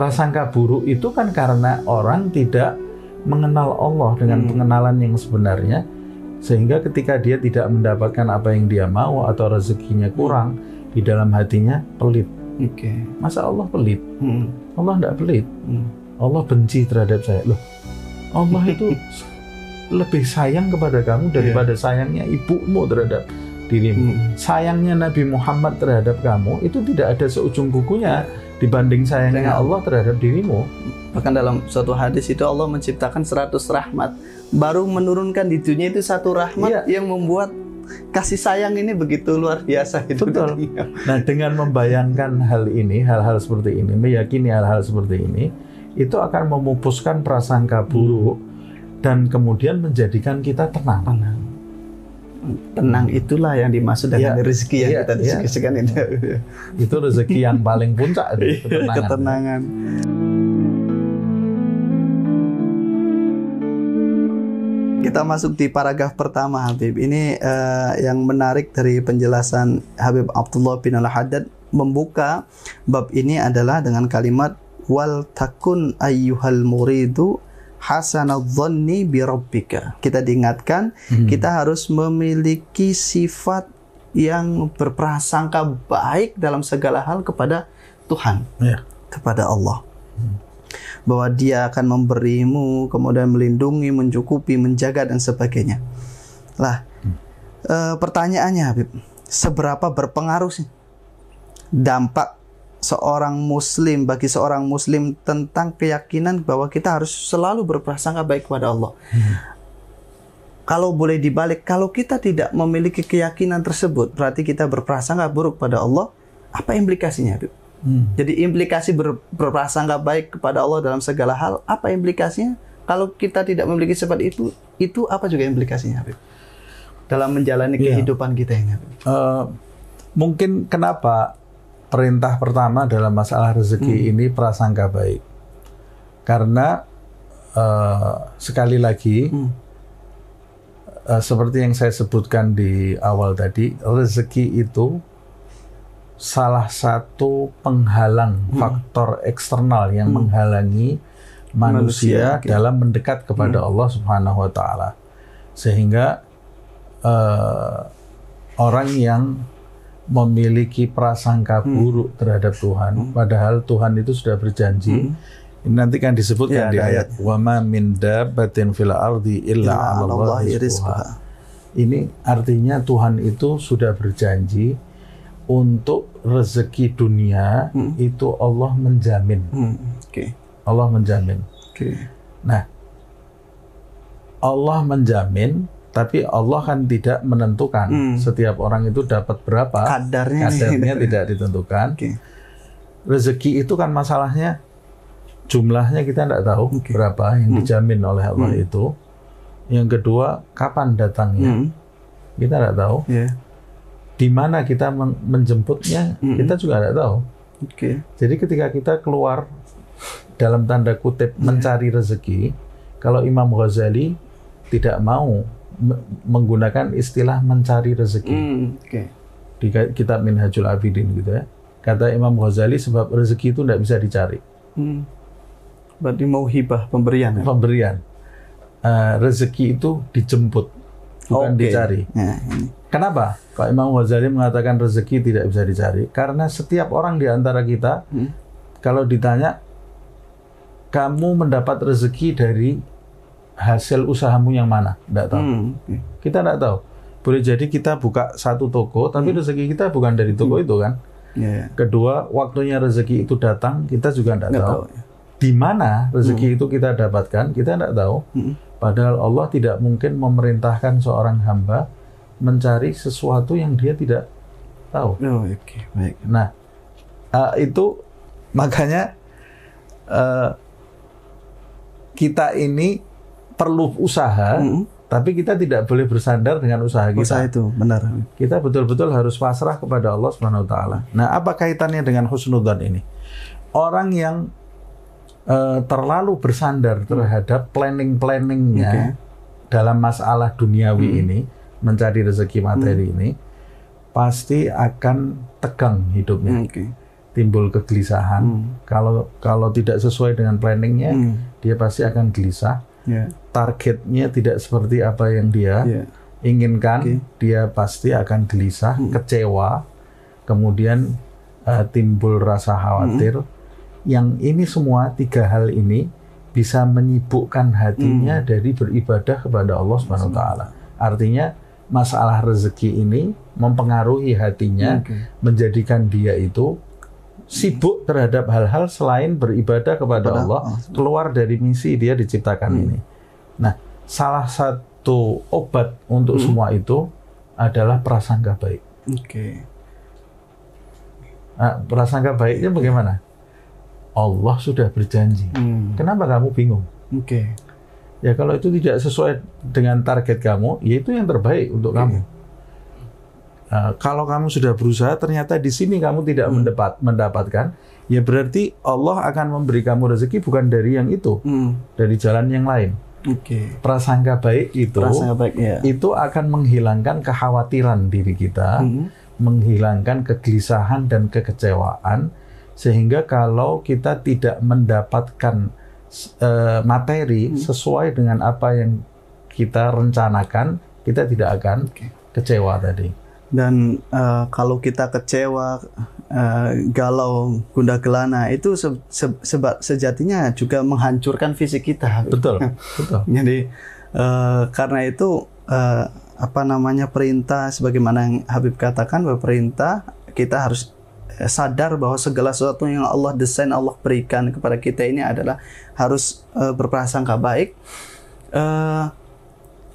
Prasangka buruk itu kan karena orang tidak mengenal Allah dengan pengenalan yang sebenarnya, sehingga ketika dia tidak mendapatkan apa yang dia mau atau rezekinya kurang, di dalam hatinya pelit. Masa Allah pelit? Allah tidak pelit. Allah benci terhadap saya. Loh, Allah itu lebih sayang kepada kamu daripada sayangnya ibumu terhadap dirimu. Sayangnya Nabi Muhammad terhadap kamu itu tidak ada seujung kukunya dibanding sayangnya Allah terhadap dirimu. Bahkan dalam suatu hadis itu Allah menciptakan 100 rahmat, baru menurunkan di dunia itu satu rahmat yang membuat kasih sayang ini begitu luar biasa. Betul. Nah, dengan membayangkan hal ini, hal-hal seperti ini, meyakini hal-hal seperti ini, itu akan memupuskan prasangka buruk dan kemudian menjadikan kita tenang. Tenang itulah yang dimaksud dengan rezeki yang kita diskusikan ini. Itu rezeki yang paling puncak, ketenangan. Kita masuk di paragraf pertama, Habib. Ini yang menarik dari penjelasan Habib Abdullah bin Al-Haddad membuka bab ini adalah dengan kalimat wal takun ayyuhal muridu hasanadh-dhanni bi rabbika. Kita diingatkan kita harus memiliki sifat yang berprasangka baik dalam segala hal kepada Tuhan, kepada Allah. Bahwa Dia akan memberimu, kemudian melindungi, mencukupi, menjaga dan sebagainya. Lah, pertanyaannya Habib, seberapa berpengaruh sih dampak seorang muslim bagi seorang muslim tentang keyakinan bahwa kita harus selalu berprasangka baik kepada Allah? Kalau boleh dibalik, kalau kita tidak memiliki keyakinan tersebut, berarti kita berprasangka buruk pada Allah. Apa implikasinya, Habib? Jadi implikasi berprasangka baik kepada Allah dalam segala hal, apa implikasinya? Kalau kita tidak memiliki sifat itu apa juga implikasinya, Habib? Dalam menjalani kehidupan kita ini, Habib? Mungkin kenapa perintah pertama dalam masalah rezeki ini prasangka baik? Karena sekali lagi seperti yang saya sebutkan di awal tadi, rezeki itu salah satu penghalang faktor eksternal yang menghalangi manusia dalam mendekat kepada Allah Subhanahu wa taala. Sehingga orang yang memiliki prasangka buruk terhadap Tuhan, padahal Tuhan itu sudah berjanji. Ini nanti kan disebutkan di ayat wa ma min dabbatin fil ardi illa 'alallahi rizquha. Ini artinya Tuhan itu sudah berjanji untuk rezeki dunia itu Allah menjamin. Allah menjamin. Nah, Allah menjamin, tapi Allah kan tidak menentukan setiap orang itu dapat berapa. Kadarnya tidak ditentukan. Rezeki itu kan masalahnya jumlahnya kita tidak tahu berapa yang dijamin oleh Allah itu. Yang kedua, kapan datangnya kita tidak tahu. Di mana kita menjemputnya kita juga tidak tahu. Jadi ketika kita keluar dalam tanda kutip mencari rezeki, kalau Imam Ghazali tidak mau menggunakan istilah mencari rezeki di kitab Minhajul Abidin gitu ya, kata Imam Ghazali sebab rezeki itu tidak bisa dicari. Berarti mau hibah, pemberian. Rezeki itu dijemput, bukan dicari. Kenapa? Kalau Imam Ghazali mengatakan rezeki tidak bisa dicari, karena setiap orang di antara kita kalau ditanya kamu mendapat rezeki dari hasil usahamu yang mana? Tidak tahu. Kita tidak tahu. Boleh jadi kita buka satu toko, tapi rezeki kita bukan dari toko itu kan. Kedua, waktunya rezeki itu datang, kita juga tidak tahu. Di mana rezeki itu kita dapatkan, kita tidak tahu. Padahal Allah tidak mungkin memerintahkan seorang hamba mencari sesuatu yang dia tidak tahu. Baik. Nah, itu makanya kita ini perlu usaha, tapi kita tidak boleh bersandar dengan usaha kita. Usaha itu benar. Kita betul-betul harus pasrah kepada Allah Subhanahu wa taala. Nah, apa kaitannya dengan husnudzan ini? Orang yang terlalu bersandar terhadap planning-planningnya dalam masalah duniawi ini, mencari rezeki materi ini, pasti akan tegang hidupnya. timbul kegelisahan. Kalau tidak sesuai dengan planningnya, dia pasti akan gelisah. Targetnya tidak seperti apa yang dia inginkan, dia pasti akan gelisah, kecewa, kemudian timbul rasa khawatir. Yang ini semua, 3 hal ini bisa menyibukkan hatinya dari beribadah kepada Allah Subhanahu wa taala. Artinya masalah rezeki ini mempengaruhi hatinya, menjadikan dia itu sibuk terhadap hal-hal selain beribadah kepada Allah, keluar dari misi dia diciptakan ini. Nah, salah satu obat untuk semua itu adalah prasangka baik. Nah, prasangka baiknya bagaimana? Allah sudah berjanji. Kenapa kamu bingung? Ya kalau itu tidak sesuai dengan target kamu, ya itu yang terbaik untuk kamu. Kalau kamu sudah berusaha, ternyata di sini kamu tidak mendapatkan, ya berarti Allah akan memberi kamu rezeki bukan dari yang itu, dari jalan yang lain. Prasangka baik itu, itu akan menghilangkan kekhawatiran diri kita, menghilangkan kegelisahan dan kekecewaan, sehingga kalau kita tidak mendapatkan materi sesuai dengan apa yang kita rencanakan, kita tidak akan kecewa tadi. Dan kalau kita kecewa, galau, gundah gelana, itu sejatinya juga menghancurkan fisik kita. Betul. Jadi karena itu perintah, sebagaimana yang Habib katakan, bahwa perintah kita harus sadar bahwa segala sesuatu yang Allah desain, Allah berikan kepada kita ini adalah harus berprasangka baik.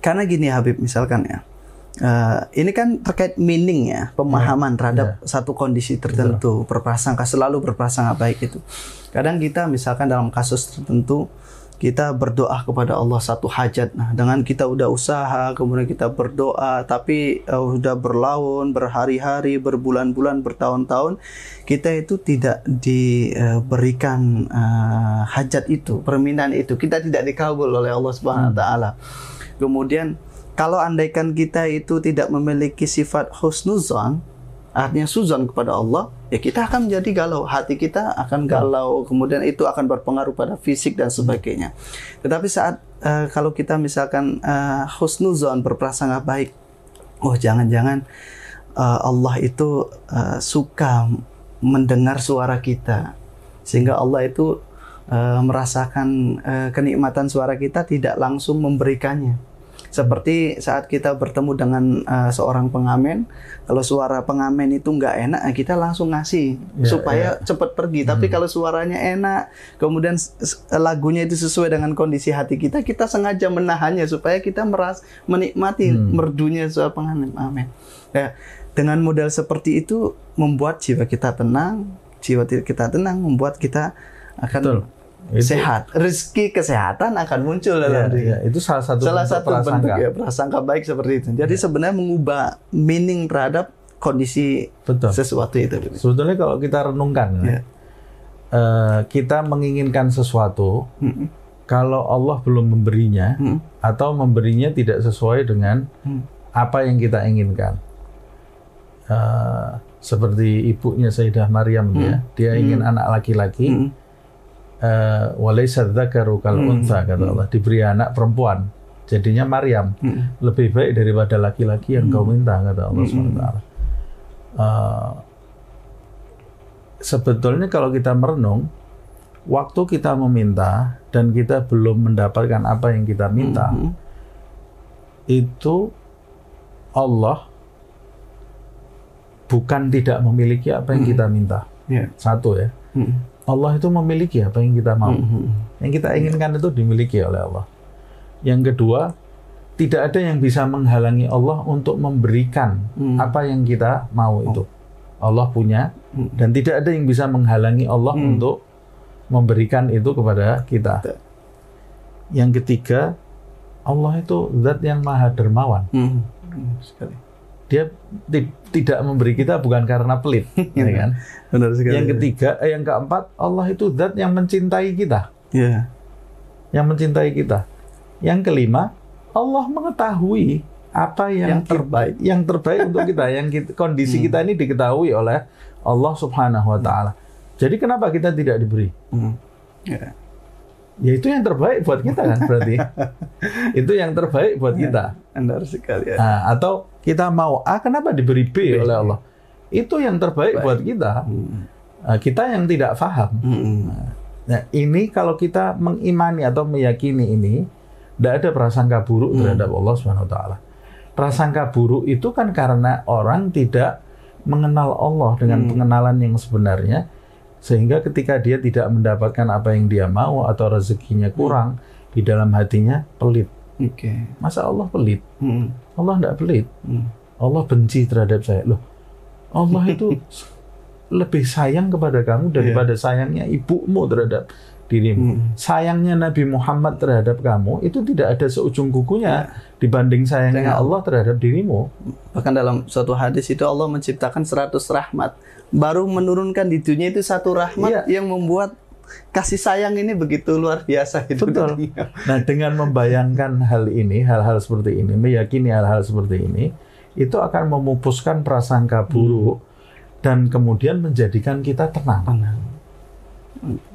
Karena gini Habib, misalkan ya, ini kan terkait meaning ya, pemahaman terhadap satu kondisi tertentu, selalu berprasangka baik itu. Kadang kita misalkan dalam kasus tertentu, kita berdoa kepada Allah satu hajat. Nah, dengan kita udah usaha, kemudian kita berdoa, tapi udah berlaun, berhari-hari, berbulan-bulan, bertahun-tahun, kita itu tidak diberikan hajat itu, permintaan itu. Kita tidak dikabul oleh Allah Subhanahu wa taala. Kemudian kalau andaikan kita itu tidak memiliki sifat husnuzan, artinya suzon kepada Allah, ya kita akan menjadi galau, hati kita akan galau, kemudian itu akan berpengaruh pada fisik dan sebagainya. Tetapi saat kalau kita misalkan husnuzon, berprasangka baik, jangan-jangan Allah itu suka mendengar suara kita, sehingga Allah itu merasakan kenikmatan suara kita, tidak langsung memberikannya. Seperti saat kita bertemu dengan seorang pengamen, kalau suara pengamen itu nggak enak, kita langsung ngasih supaya cepat pergi. Tapi kalau suaranya enak, kemudian lagunya itu sesuai dengan kondisi hati kita, kita sengaja menahannya supaya kita menikmati merdunya suara pengamen. Ya, dengan model seperti itu membuat jiwa kita tenang, membuat kita akan sehat, rezeki kesehatan akan muncul dalam diri. Itu salah satu bentuk ya prasangka baik seperti itu. Jadi sebenarnya mengubah meaning terhadap kondisi sesuatu itu. Sebetulnya kalau kita renungkan, kita menginginkan sesuatu, kalau Allah belum memberinya atau memberinya tidak sesuai dengan apa yang kita inginkan. Seperti ibunya Sayyidah Maryam, dia ingin anak laki-laki. Walaysa dzakaru kal untha, kata Allah, diberi anak perempuan jadinya Maryam, lebih baik daripada laki-laki yang kau minta, kata Allah SWT. Sebetulnya kalau kita merenung, waktu kita meminta dan kita belum mendapatkan apa yang kita minta, itu Allah bukan tidak memiliki apa yang kita minta. Satu ya, Allah itu memiliki apa yang kita mau. Yang kita inginkan itu dimiliki oleh Allah. Yang kedua, tidak ada yang bisa menghalangi Allah untuk memberikan apa yang kita mau itu. Allah punya, dan tidak ada yang bisa menghalangi Allah untuk memberikan itu kepada kita. Yang ketiga, Allah itu zat yang maha dermawan. Dia tidak memberi kita bukan karena pelit, ya kan? Benar sekali. Yang ketiga, yang keempat, Allah itu zat yang mencintai kita, yang mencintai kita. Yang kelima, Allah mengetahui apa yang terbaik untuk kita, kondisi kita ini diketahui oleh Allah Subhanahu Wa Taala. Jadi kenapa kita tidak diberi? Ya. Ya itu yang terbaik buat kita kan berarti. Itu yang terbaik buat kita. Benar sekali ya. Nah, atau kita mau A, kenapa diberi B oleh Allah? Itu yang terbaik buat kita. Kita yang tidak paham. Nah, ini kalau kita mengimani atau meyakini ini, tidak ada prasangka buruk terhadap Allah SWT. Prasangka buruk itu kan karena orang tidak mengenal Allah dengan pengenalan yang sebenarnya, sehingga ketika dia tidak mendapatkan apa yang dia mau atau rezekinya kurang, di dalam hatinya pelit. Masa Allah pelit? Allah tidak pelit. Allah benci terhadap saya. Loh, Allah itu lebih sayang kepada kamu daripada sayangnya ibumu terhadap dirimu. Sayangnya Nabi Muhammad terhadap kamu itu tidak ada seujung kukunya dibanding sayangnya Allah terhadap dirimu. Bahkan dalam suatu hadis itu Allah menciptakan 100 rahmat. Baru menurunkan di dunia itu 1 rahmat yang membuat kasih sayang ini begitu luar biasa. Betul. Nah, dengan membayangkan hal ini, hal-hal seperti ini, meyakini hal-hal seperti ini, itu akan memupuskan prasangka buruk dan kemudian menjadikan kita tenang.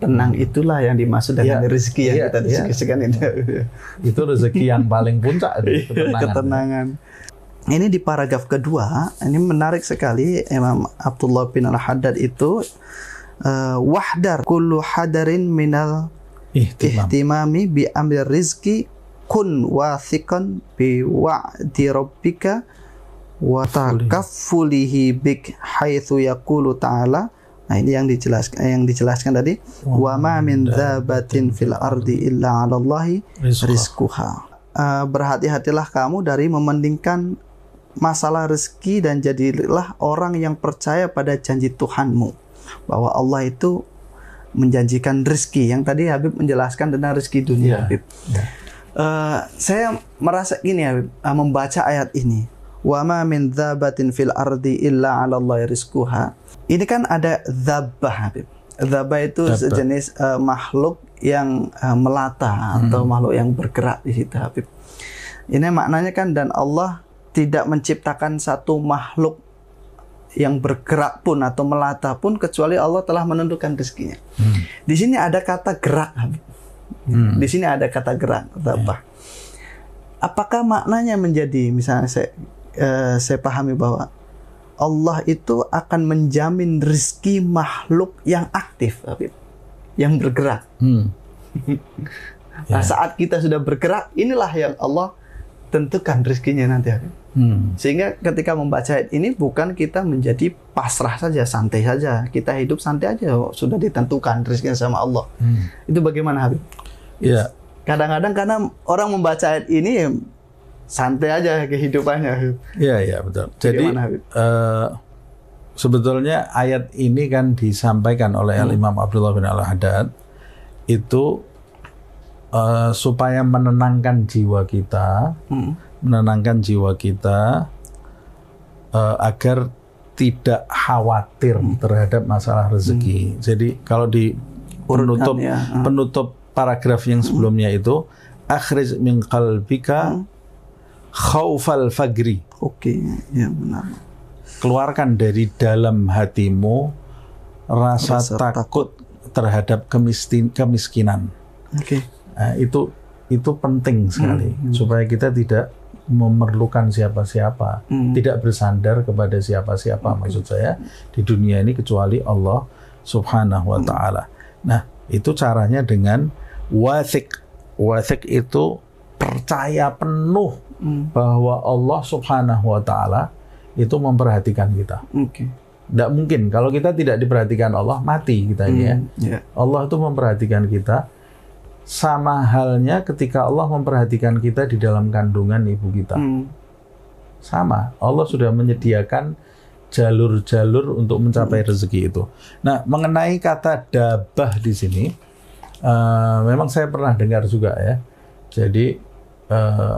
Tenang itulah yang dimaksud dengan rezeki yang kita diskusikan ini. Itu rezeki yang paling puncak, ketenangan. Ini di paragraf kedua, ini menarik sekali. Imam Abdullah bin Al-Haddad itu wahdar kullu hadarin minal ihtimami bi amri rizki kun wathiqan bi wa'di rabbika wa takaffulihi bik haitsu yaqulu ta'ala. Nah, ini yang dijelaskan tadi, wa ma min dzabatin fil ardi illa 'alallahi rizquha. Berhati-hatilah kamu dari mementingkan masalah rezeki dan jadilah orang yang percaya pada janji Tuhanmu, bahwa Allah itu menjanjikan rezeki. Yang tadi Habib menjelaskan tentang rezeki dunia, Habib. Saya merasa gini, Habib, membaca ayat ini, wa ma min dzabatin fil ardi illa 'alallahi rizquha. Ini kan ada dzabah, Habib. Dzabah itu sejenis makhluk yang melata atau makhluk yang bergerak di situ, Habib. Ini maknanya kan, dan Allah tidak menciptakan satu makhluk yang bergerak pun atau melata pun kecuali Allah telah menentukan rezekinya. Di sini ada kata gerak, Habib. Di sini ada kata gerak, dzabah. Apakah maknanya menjadi, misalnya saya pahami bahwa Allah itu akan menjamin rezeki makhluk yang aktif, Habib, yang bergerak. Nah, saat kita sudah bergerak, inilah yang Allah tentukan rezekinya nanti, Habib. Sehingga ketika membaca ayat ini bukan kita menjadi pasrah saja, santai saja. Kita hidup santai aja, sudah ditentukan rezekinya sama Allah. Itu bagaimana, Habib? Ya. Kadang-kadang karena orang membaca ayat ini santai aja kehidupannya. Iya, betul. Jadi sebetulnya ayat ini kan disampaikan oleh Imam Abdullah bin Al-Haddad itu supaya menenangkan jiwa kita, agar tidak khawatir terhadap masalah rezeki. Jadi kalau di penutup paragraf yang sebelumnya itu, akhrij min qalbika khaufal fagri. Ya benar. Keluarkan dari dalam hatimu rasa takut terhadap kemiskinan. Nah, itu penting sekali supaya kita tidak memerlukan siapa-siapa, tidak bersandar kepada siapa-siapa, maksud saya di dunia ini kecuali Allah Subhanahu wa taala. Nah, itu caranya dengan wathiq. Wathiq itu percaya penuh bahwa Allah Subhanahu wa taala itu memperhatikan kita. Tidak mungkin kalau kita tidak diperhatikan Allah, mati kita ini ya. Allah itu memperhatikan kita. Sama halnya ketika Allah memperhatikan kita di dalam kandungan ibu kita. Sama, Allah sudah menyediakan jalur-jalur untuk mencapai rezeki itu. Nah, mengenai kata dabah di sini, memang saya pernah dengar juga ya. Jadi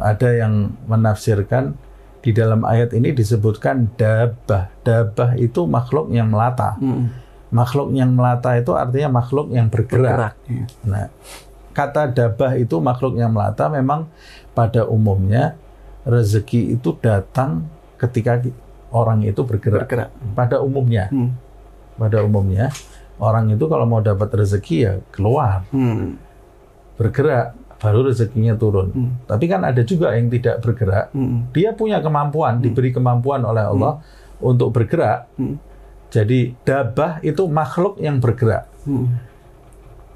ada yang menafsirkan di dalam ayat ini disebutkan dabah. Dabah itu makhluk yang melata. Makhluk yang melata itu artinya makhluk yang bergerak. Nah, kata dabah itu makhluk yang melata. Memang pada umumnya rezeki itu datang ketika orang itu bergerak. Pada umumnya Orang itu kalau mau dapat rezeki ya keluar, bergerak, baru rezekinya turun. Tapi kan ada juga yang tidak bergerak. Dia punya kemampuan, diberi kemampuan oleh Allah untuk bergerak. Jadi dabah itu makhluk yang bergerak.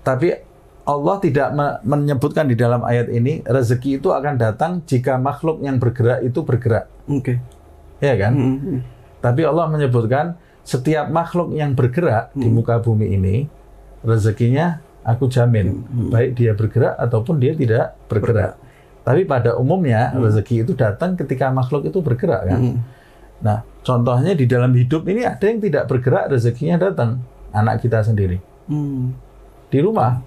Tapi Allah tidak menyebutkan di dalam ayat ini rezeki itu akan datang jika makhluk yang bergerak itu bergerak. Ya kan? Tapi Allah menyebutkan setiap makhluk yang bergerak di muka bumi ini rezekinya aku jamin, baik dia bergerak ataupun dia tidak bergerak. Tapi pada umumnya rezeki itu datang ketika makhluk itu bergerak kan. Nah, contohnya di dalam hidup ini ada yang tidak bergerak, rezekinya datang, anak kita sendiri. Di rumah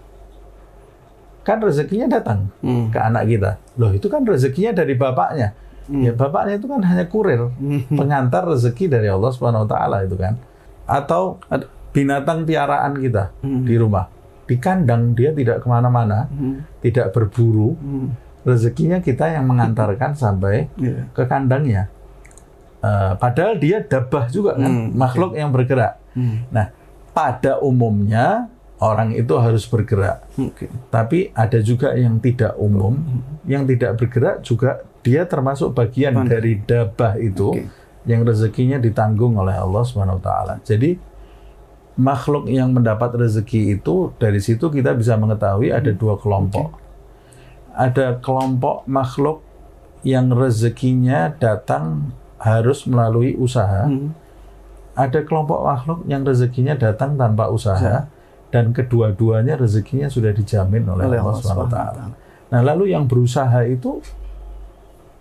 kan rezekinya datang ke anak kita. Loh, itu kan rezekinya dari bapaknya. Ya, bapaknya itu kan hanya kurir, pengantar rezeki dari Allah Subhanahu wa taala itu kan. Atau binatang piaraan kita di rumah. Di kandang dia tidak kemana-mana, tidak berburu. Rezekinya kita yang mengantarkan sampai ke kandangnya. Padahal dia dabah juga kan, makhluk yang bergerak. Nah, pada umumnya orang itu harus bergerak. Tapi ada juga yang tidak umum, yang tidak bergerak juga dia termasuk bagian dari dabah itu yang rezekinya ditanggung oleh Allah Subhanahu wa taala. Jadi makhluk yang mendapat rezeki itu dari situ kita bisa mengetahui ada dua kelompok. Ada kelompok makhluk yang rezekinya datang harus melalui usaha. Ada kelompok makhluk yang rezekinya datang tanpa usaha. Dan kedua-duanya rezekinya sudah dijamin oleh Allah SWT. Nah, lalu yang berusaha itu,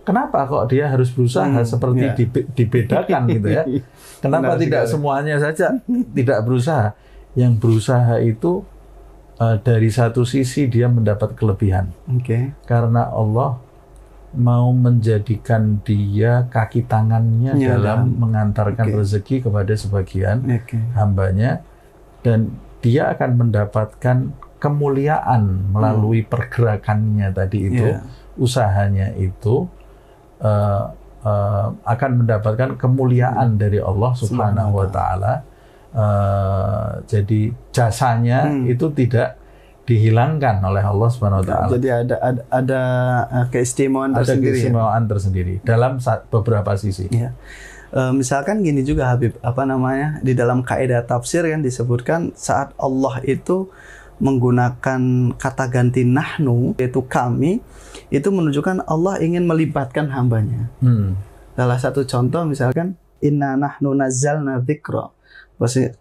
kenapa kok dia harus berusaha seperti dibedakan gitu ya? Kenapa tidak semuanya saja tidak berusaha? Yang berusaha itu dari satu sisi dia mendapat kelebihan. Karena Allah mau menjadikan dia kaki tangannya dalam mengantarkan rezeki kepada sebagian hambanya, dan dia akan mendapatkan kemuliaan melalui pergerakannya tadi itu, usahanya itu akan mendapatkan kemuliaan dari Allah Subhanahu wa taala. Jadi jasanya itu tidak dihilangkan oleh Allah Subhanahu wa taala. Jadi ada keistimewaan tersendiri. Ada keistimewaan tersendiri dalam beberapa sisi. Misalkan gini juga Habib, di dalam kaidah tafsir kan disebutkan saat Allah itu menggunakan kata ganti nahnu, yaitu kami, itu menunjukkan Allah ingin melibatkan hambanya. Salah satu contoh misalkan inna nahnu nazzalna dzikra,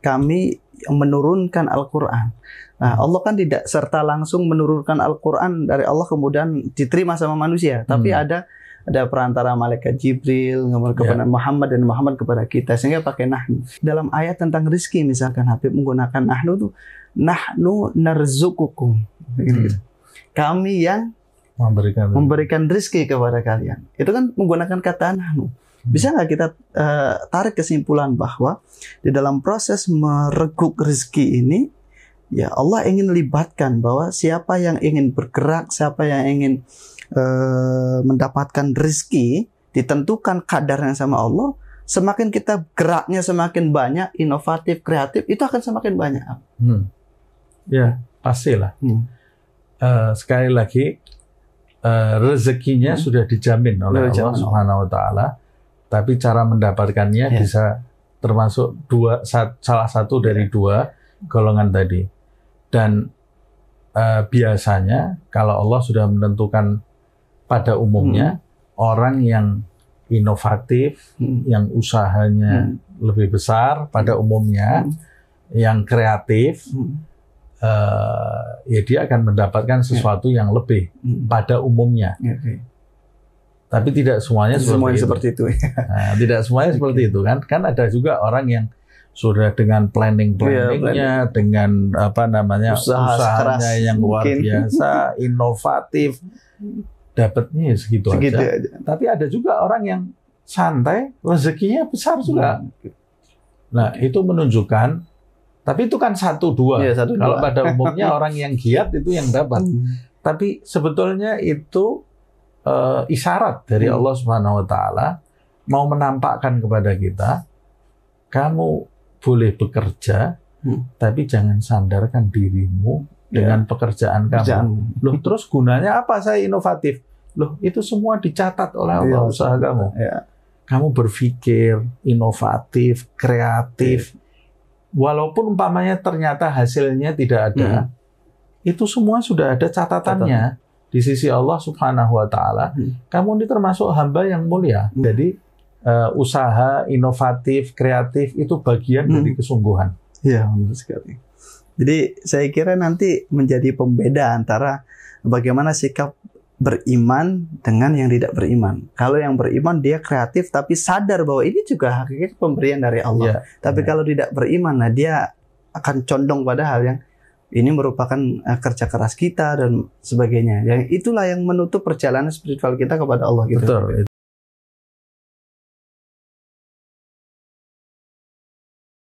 kami yang menurunkan Al-Quran. Nah, Allah kan tidak serta langsung menurunkan Al-Quran dari Allah kemudian diterima sama manusia, tapi ada perantara malaikat Jibril kepada Muhammad dan Muhammad kepada kita, sehingga pakai nahnu. Dalam ayat tentang rizki misalkan Habib menggunakan nahnu itu, nahnu narzukukum. Kami yang memberikan rizki kepada kalian. Itu kan menggunakan kata nahnu. Bisa nggak kita tarik kesimpulan bahwa di dalam proses mereguk rizki ini, ya Allah ingin libatkan bahwa siapa yang ingin bergerak, siapa yang ingin mendapatkan rezeki ditentukan kadarnya sama Allah, semakin kita geraknya semakin banyak, inovatif, kreatif, itu akan semakin banyak. Ya, pastilah. Sekali lagi rezekinya sudah dijamin oleh Allah Subhanahu wa taala, tapi cara mendapatkannya bisa termasuk salah satu dari dua golongan tadi. Dan biasanya kalau Allah sudah menentukan pada umumnya orang yang inovatif, yang usahanya lebih besar pada umumnya, yang kreatif, ya dia akan mendapatkan sesuatu yang lebih pada umumnya. Tapi tidak semuanya seperti itu. Nah, tidak semuanya seperti itu kan? Kan ada juga orang yang sudah dengan planningnya, dengan usahanya yang luar biasa, inovatif, dapatnya segitu aja. Tapi ada juga orang yang santai, rezekinya besar juga. Nah, itu menunjukkan, tapi itu kan 1-2. Kalau pada umumnya orang yang giat itu yang dapat. Tapi sebetulnya itu isyarat dari Allah Subhanahu wa taala mau menampakkan kepada kita, kamu boleh bekerja tapi jangan sandarkan dirimu dengan pekerjaan kamu. Loh, terus gunanya apa saya inovatif? Loh, itu semua dicatat oleh Allah usaha kamu. Kamu berpikir inovatif, kreatif, walaupun umpamanya ternyata hasilnya tidak ada, itu semua sudah ada catatannya di sisi Allah Subhanahu wa Ta'ala. Kamu ini termasuk hamba yang mulia. Jadi usaha inovatif, kreatif itu bagian dari kesungguhan. Iya, benar sekali. Jadi saya kira nanti menjadi pembeda antara bagaimana sikap beriman dengan yang tidak beriman. Kalau yang beriman dia kreatif tapi sadar bahwa ini juga hakikatnya pemberian dari Allah. Tapi kalau tidak beriman, nah dia akan condong pada hal yang ini merupakan kerja keras kita dan sebagainya. Yang itulah yang menutup perjalanan spiritual kita kepada Allah gitu. Betul.